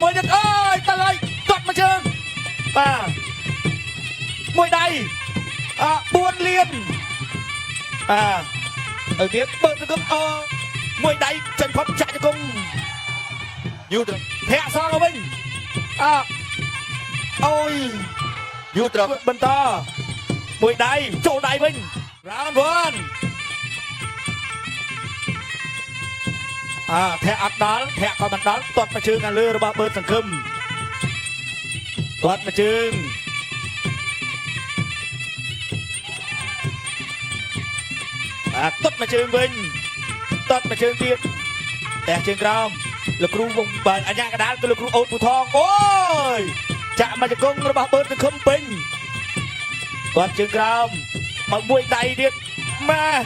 មួយទៀតអើយតឡៃគាត់មកជើងបាទមួយដៃ4លានឲ្យទៀតបើទៅគំមួយដៃចេញផុតចាក់ជង្គង់យូរទៅធាក់សងទៅវិញអូយយូរត្រកបន្តមួយដៃចូលដៃវិញ round 1ធាក់អត់ដល់ធាក់ក៏មិនដល់ទាត់មកជើងខាងលើរបស់បឺតសង្ឃឹមទាត់មកជើងទាត់មកជើងវិញទាត់មកជើងទៀតតែជើងក្រោមលោកគ្រូវងបាទអញ្ញាកដាលគឺលោកគ្រូអូតពូថងអូយចាក់មកជង្គង់របស់បឺតសង្ឃឹមពេញទាត់ជើងក្រោមមកមួយដៃទៀតបាទ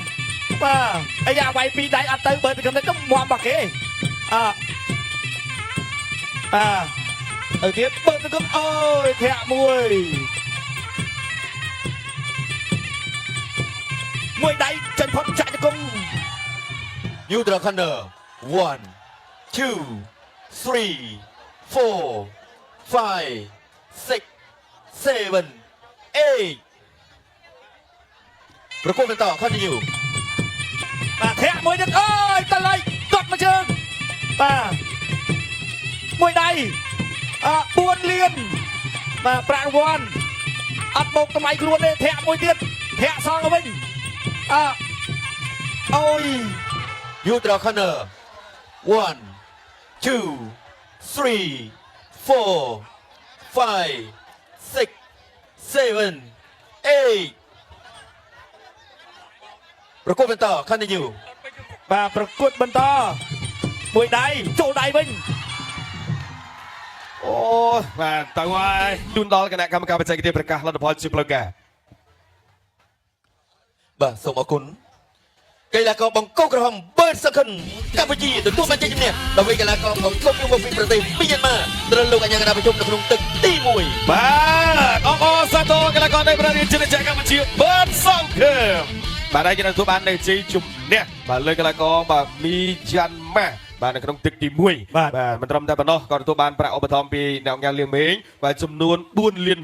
អាយ៉ាវាយពីរដៃអត់ទៅបើទៅកំណត់ទៅមាំបាក់គេទៅទៀតបើទៅកំអូយធាក់មួយដៃចេញផុតចាក់ជង្គង់ You the corner 1 2 3 4 5 6 7 8ប្រកបបន្ត continue ធាក់មួយទៀតអើយតឡៃគាត់មកជើងមួយដៃ4លានប្រាក់រង្វាន់អត់មកតម្លៃខ្លួនទេធាក់មួយទៀតធាក់សងទៅវិញអូយ You draw corner 1 2 3 4 5 6 7 8ប្រកួតបន្ត continue បាទប្រកួតបន្តមួយដៃចូលដៃវិញអូបាទតើហើយជូនដល់គណៈកម្មការបច្ចេកទេសប្រកាសលទ្ធផលជាផ្លូវការបាទសូមអរគុណកីឡាករបង្គោលក្រហមបឺតសង្ឃឹមកម្ពុជាទទួលបានជ័យជំនះដើម្បីកីឡាករបង្គោលយុវពីប្រទេសមីយ៉ាន់ម៉ាត្រូវលោកអញ្ញាកណ្ដាលប្រជុំនៅក្នុងទឹកទី1បាទអបអរសាទរកីឡាករនៃប្រទេសជាតិកម្ពុជាបឺតសង្ឃឹមបាទហើយទទួលបាននៃជ័យជំនះបាទលើកីឡាករបាទមីយ៉ាន់ម៉ាបាទនៅក្នុងទឹកទី1បាទមិនត្រឹមតែប៉ុណ្ណោះក៏ទទួលបានប្រាក់ឧបត្ថម្ភពីអ្នកអង្គការលៀងមេងបាទចំនួន4លាន